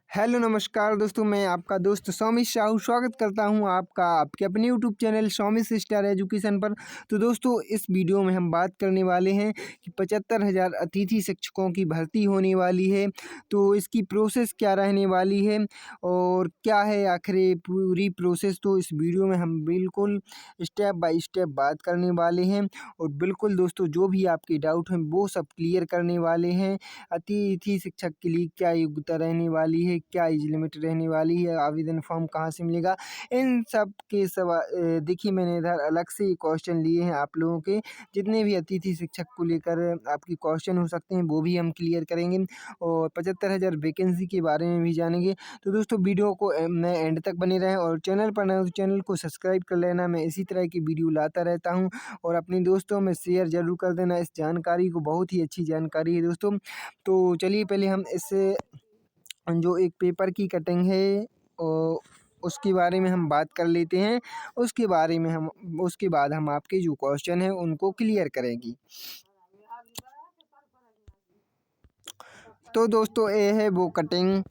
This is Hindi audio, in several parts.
हेलो नमस्कार दोस्तों, मैं आपका दोस्त सौमित साहू स्वागत करता हूं आपका आपके अपने YouTube channel Saumit star education पर। तो दोस्तों, इस वीडियो में हम बात करने वाले हैं कि 75,000 अतिथि शिक्षकों की भर्ती होने वाली है। तो इसकी प्रोसेस क्या रहने वाली है और क्या है आखिर ये पूरी प्रोसेस, तो इस वीडियो में हम बिल्कुल स्टेप बाय स्टेप बात करने वाले हैं। और बिल्कुल दोस्तों, जो भी आपके डाउट हैं वो सब क्लियर करने वाले हैं। अतिथि शिक्षक के लिए क्या योग्यता रहने वाली है, क्या एज लिमिट रहने वाली है, आवेदन फॉर्म कहाँ से मिलेगा, इन सब के देखिए, मैंने इधर अलग से क्वेश्चन लिए हैं आप लोगों के। जितने भी अतिथि शिक्षक को लेकर आपके क्वेश्चन हो सकते हैं वो भी हम क्लियर करेंगे और 75,000 वैकेंसी के बारे में भी जानेंगे। तो दोस्तों, वीडियो को मैं एंड तक बने रहें और चैनल पर नए हो तो चैनल को सब्सक्राइब कर लेना। मैं इसी तरह की वीडियो लाता रहता हूँ और अपने दोस्तों में शेयर ज़रूर कर देना इस जानकारी को। बहुत ही अच्छी जानकारी है दोस्तों। तो चलिए, पहले हम इससे जो एक पेपर की कटिंग है उसके बारे में हम बात कर लेते हैं। उसके बाद हम आपके जो क्वेश्चन हैं उनको क्लियर करेंगे। तो दोस्तों, ये है वो कटिंग।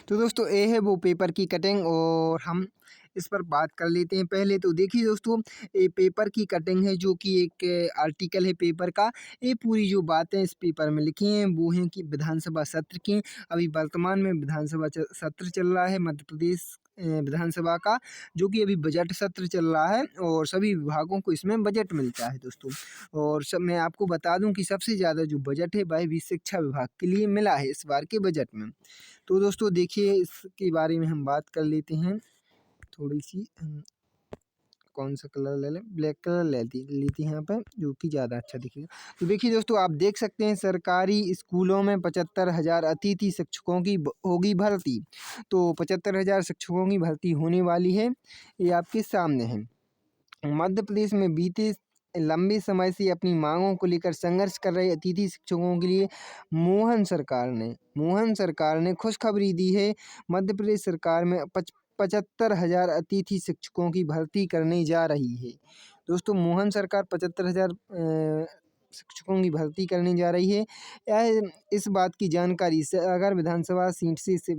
तो दोस्तों, ये है वो पेपर की कटिंग और हम इस पर बात कर लेते हैं। पहले तो देखिए दोस्तों, ये पेपर की कटिंग है जो कि एक आर्टिकल है पेपर का। ये पूरी जो बातें इस पेपर में लिखी हैं वो हैं कि विधानसभा सत्र की। अभी वर्तमान में विधानसभा सत्र चल रहा है मध्य प्रदेश विधानसभा का, जो कि अभी बजट सत्र चल रहा है और सभी विभागों को इसमें बजट मिलता है दोस्तों। और मैं आपको बता दूं कि सबसे ज़्यादा जो बजट है वह भी शिक्षा विभाग के लिए मिला है इस बार के बजट में। तो दोस्तों देखिए, इसके बारे में हम बात कर लेते हैं। थोड़ी सी कौन सा कलर ले लें, ब्लैक कलर लेती हैं यहाँ पर, जो कि ज़्यादा अच्छा दिखेगा। तो देखिए दोस्तों, आप देख सकते हैं सरकारी स्कूलों में 75,000 अतिथि शिक्षकों की होगी भर्ती। तो 75,000 शिक्षकों की भर्ती होने वाली है, ये आपके सामने है। मध्य प्रदेश में बीते लंबे समय से अपनी मांगों को लेकर संघर्ष कर रहे अतिथि शिक्षकों के लिए मोहन सरकार ने खुशखबरी दी है। मध्य प्रदेश सरकार में 75,000 अतिथि शिक्षकों की भर्ती करने जा रही है। दोस्तों, मोहन सरकार 75,000 शिक्षकों की भर्ती करने जा रही है। यह इस बात की जानकारी सागर विधानसभा सीट से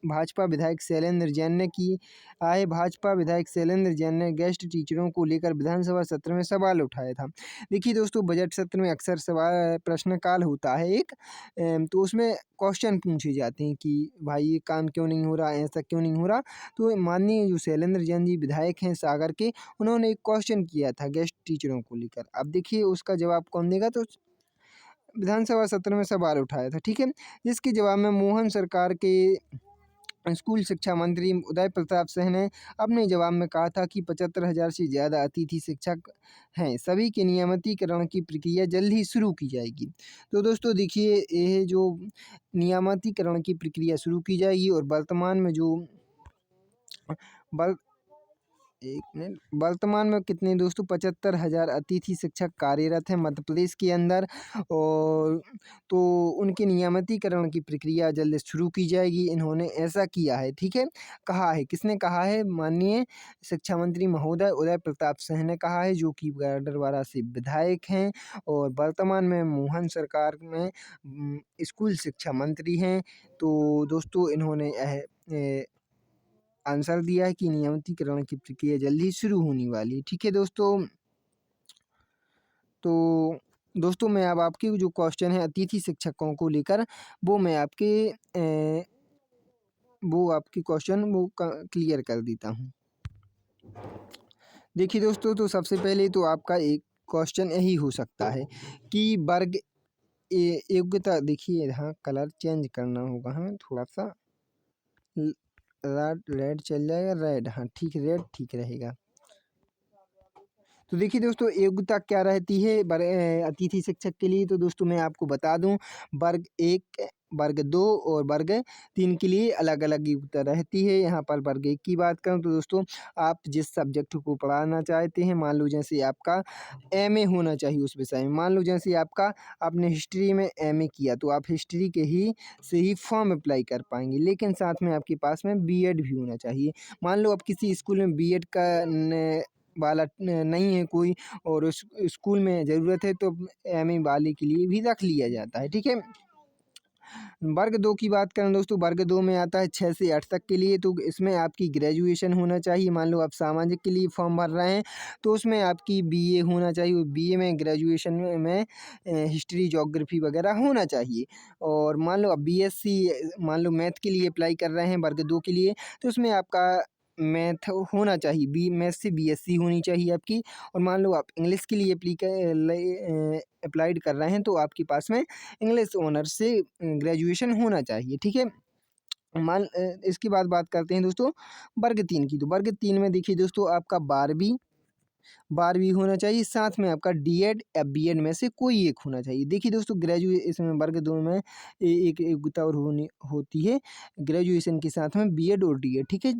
भाजपा विधायक शैलेंद्र जैन ने की। भाजपा विधायक शैलेंद्र जैन ने गेस्ट टीचरों को लेकर विधानसभा सत्र में सवाल उठाया था। देखिए दोस्तों, बजट सत्र में अक्सर सवाल प्रश्नकाल होता है एक, तो उसमें क्वेश्चन पूछे जाते हैं कि भाई ये काम क्यों नहीं हो रहा, ऐसा क्यों नहीं हो रहा। तो माननीय जो शैलेंद्र जैन जी विधायक हैं सागर के, उन्होंने एक क्वेश्चन किया था गेस्ट टीचरों को लेकर। अब देखिए उसका जवाब कौन देगा, तो विधानसभा सत्र में सवाल उठाया था, ठीक है। जिसके जवाब में मोहन सरकार के स्कूल शिक्षा मंत्री उदय प्रताप सिंह ने अपने जवाब में कहा था कि 75,000 से ज़्यादा अतिथि शिक्षक हैं, सभी के नियमितीकरण की प्रक्रिया जल्द ही शुरू की जाएगी। तो दोस्तों देखिए, ये जो नियमितीकरण की प्रक्रिया शुरू की जाएगी और वर्तमान में जो बल एक मिनट, वर्तमान में कितने दोस्तों 75,000 अतिथि शिक्षक कार्यरत हैं मध्य प्रदेश के अंदर। और तो उनके नियमितीकरण की प्रक्रिया जल्द शुरू की जाएगी। इन्होंने ऐसा किया है, ठीक है। कहा है, किसने कहा है? माननीय शिक्षा मंत्री महोदय उदय प्रताप सिंह ने कहा है, जो कि गाडरवारा से विधायक हैं और वर्तमान में मोहन सरकार में स्कूल शिक्षा मंत्री हैं। तो दोस्तों, इन्होंने आंसर दिया है कि नियमितीकरण की प्रक्रिया जल्द ही शुरू होने वाली है, ठीक है दोस्तों। तो दोस्तों, मैं अब आपके जो क्वेश्चन है अतिथि शिक्षकों को लेकर, वो मैं आपके क्वेश्चन क्लियर कर देता हूँ। देखिए दोस्तों, तो सबसे पहले तो आपका एक क्वेश्चन यही हो सकता है कि वर्ग योग्यता, देखिए यहाँ कलर चेंज करना होगा हमें थोड़ा सा, रेड चल जाएगा, रेड, हाँ ठीक, रेड ठीक रहेगा। तो देखिए दोस्तों, योग्यता क्या रहती है अतिथि शिक्षक के लिए, तो दोस्तों मैं आपको बता दूं, वर्ग 1, वर्ग 2 और वर्ग 3 के लिए अलग अलग योग्यता रहती है। यहाँ पर वर्ग 1 की बात करूँ तो दोस्तों, आप जिस सब्जेक्ट को पढ़ाना चाहते हैं, मान लो जैसे आपका एमए होना चाहिए उस विषय में, मान लो जैसे आपने हिस्ट्री में एमए किया, तो आप हिस्ट्री के ही फॉर्म अप्लाई कर पाएंगे। लेकिन साथ में आपके पास में बीएड भी होना चाहिए। मान लो आप किसी स्कूल में बीएड का वाला नहीं है कोई, और उस स्कूल में ज़रूरत है, तो एमए वाले के लिए भी रख लिया जाता है, ठीक है। वर्ग 2 की बात करें दोस्तों, वर्ग 2 में आता है 6 से 8 तक के लिए, तो इसमें आपकी ग्रेजुएशन होना चाहिए। मान लो आप सामाजिक के लिए फॉर्म भर रहे हैं, तो उसमें आपकी बीए होना चाहिए, बीए में ग्रेजुएशन में हिस्ट्री, ज्योग्राफी वगैरह होना चाहिए। और मान लो आप बीएससी, मान लो मैथ के लिए अप्लाई कर रहे हैं वर्ग 2 के लिए, तो उसमें आपका मैथ होना चाहिए, मैथ से बीएससी होनी चाहिए आपकी। और मान लो आप इंग्लिश के लिए अप्लाइड कर रहे हैं, तो आपके पास में इंग्लिश ऑनर्स से ग्रेजुएशन होना चाहिए, ठीक है। इसके बाद बात करते हैं दोस्तों वर्ग 3 की। तो वर्ग 3 में देखिए दोस्तों, आपका 12वीं होना चाहिए, साथ में आपका डीएड या बीएड में से कोई एक होना चाहिए। देखिए दोस्तों, इसमें वर्ग 2 में एक योग्यता और होती है ग्रेजुएशन के साथ में बीएड और डीएड, ठीक है।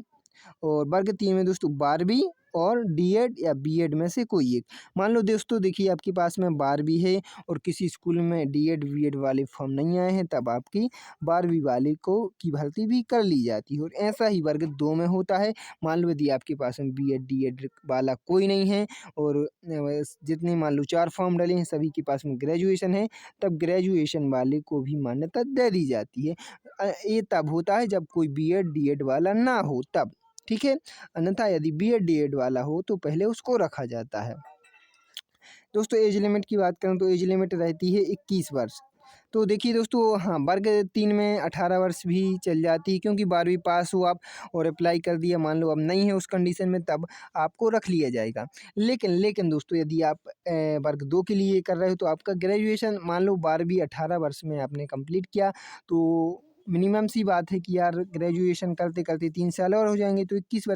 और वर्ग 3 में दोस्तों 12वीं और डीएड या बीएड में से कोई एक। मान लो दोस्तों, देखिए आपके पास में 12वीं है और किसी स्कूल में डीएड बीएड वाले फॉर्म नहीं आए हैं, तब आपकी 12वीं वाले को की भर्ती भी कर ली जाती है। और ऐसा ही वर्ग 2 में होता है। मान लो यदि आपके पास में बीएड डीएड वाला कोई नहीं है और जितने मान लो 4 फॉर्म डले हैं, सभी के पास में ग्रेजुएशन है, तब ग्रेजुएशन वाले को भी मान्यता दे दी जाती है। ये तब होता है जब कोई बीएड डीएड वाला ना हो तब, ठीक है। अन्यथा यदि बीएड डीएड वाला हो तो पहले उसको रखा जाता है। दोस्तों एज लिमिट की बात करें तो एज लिमिट रहती है 21 वर्ष। तो देखिए दोस्तों, हाँ, वर्ग 3 में 18 वर्ष भी चल जाती है, क्योंकि 12वीं पास हो आप और अप्लाई कर दिया, मान लो अब नहीं है उस कंडीशन में, तब आपको रख लिया जाएगा। लेकिन दोस्तों, यदि आप वर्ग 2 के लिए कर रहे हो, तो आपका ग्रेजुएशन मान लो 12वीं 18 वर्ष में आपने कंप्लीट किया, तो मिनिमम सी बात है कि यार ग्रेजुएशन करते करते 3 साल और हो जाएंगे, तो 21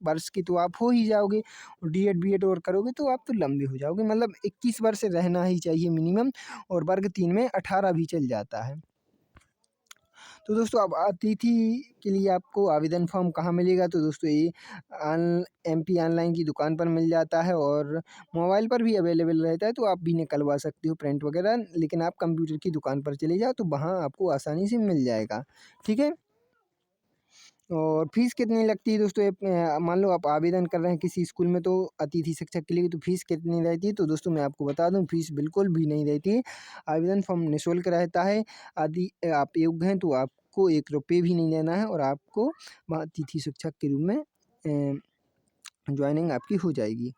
वर्ष की तो आप हो ही जाओगे। और डीएड बीएड और करोगे तो आप तो लंबे हो जाओगे, मतलब 21 वर्ष रहना ही चाहिए मिनिमम। और वर्ग 3 में 18 भी चल जाता है। तो दोस्तों, अब अतिथि के लिए आपको आवेदन फॉर्म कहाँ मिलेगा? तो दोस्तों, ये एमपी ऑनलाइन की दुकान पर मिल जाता है और मोबाइल पर भी अवेलेबल रहता है, तो आप भी निकलवा सकते हो प्रिंट वगैरह। लेकिन आप कंप्यूटर की दुकान पर चले जाओ तो वहाँ आपको आसानी से मिल जाएगा, ठीक है। और फीस कितनी लगती है दोस्तों? मान लो आप आवेदन कर रहे हैं किसी स्कूल में, तो अतिथि शिक्षक के लिए, तो फीस कितनी रहती है? तो दोस्तों मैं आपको बता दूं, फीस बिल्कुल भी नहीं रहती है। आवेदन फॉर्म निःशुल्क रहता है। यदि आप योग्य हैं तो आपको 1 रुपये भी नहीं देना है और आपको वहाँ अतिथि शिक्षक के रूप में ज्वाइनिंग आपकी हो जाएगी।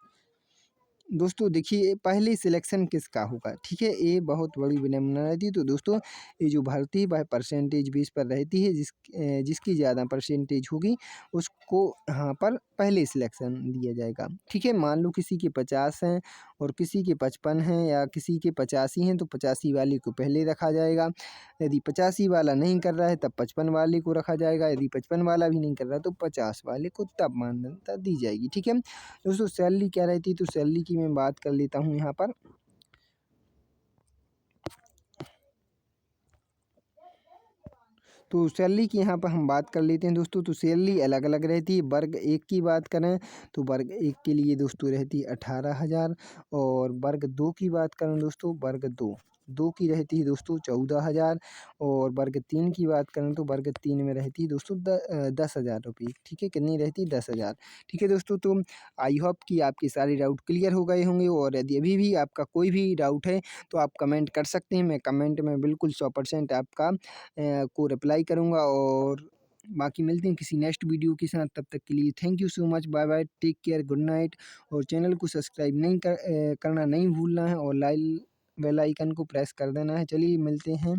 दोस्तों देखिए, पहले सिलेक्शन किसका होगा, ठीक है, ये बहुत बड़ी विडंबना रहती है। तो दोस्तों, ये जो भर्ती है वह परसेंटेज बेस पर रहती है, जिसकी ज़्यादा परसेंटेज होगी उसको यहाँ पर पहले सिलेक्शन दिया जाएगा, ठीक है। मान लो किसी के 50 हैं और किसी के 55 हैं या किसी के 85 हैं, तो 85 वाले को पहले रखा जाएगा। यदि 85 वाला नहीं कर रहा है तब 55 वाले को रखा जाएगा। यदि 55 वाला भी नहीं कर रहा तो 50 वाले को तब मान्यता दी जाएगी, ठीक है। दोस्तों सैलरी क्या रहती है? तो सैलरी की मैं बात कर लेता हूँ यहाँ पर। तो सैलरी की यहाँ पर हम बात कर लेते हैं दोस्तों। तो सैलरी अलग अलग रहती है। वर्ग 1 की बात करें तो वर्ग 1 के लिए दोस्तों रहती है 18,000। और वर्ग 2 की बात करें दोस्तों, वर्ग 2 की रहती है दोस्तों 14,000। और वर्ग 3 की बात करें तो वर्ग 3 में रहती है दोस्तों 10,000 रुपये, ठीक है। कितनी रहती है? 10,000, ठीक है दोस्तों। तो आई होप कि आपके सारे डाउट क्लियर हो गए होंगे। और यदि अभी भी आपका कोई भी डाउट है तो आप कमेंट कर सकते हैं। मैं कमेंट में बिल्कुल 100% आपका को रिप्लाई करूँगा। और बाकी मिलते हैं किसी नेक्स्ट वीडियो के साथ, तब तक के लिए thank you so much, bye bye, take care, good night. और चैनल को सब्सक्राइब करना नहीं भूलना है और बेल आइकन को प्रेस कर देना है। चलिए मिलते हैं।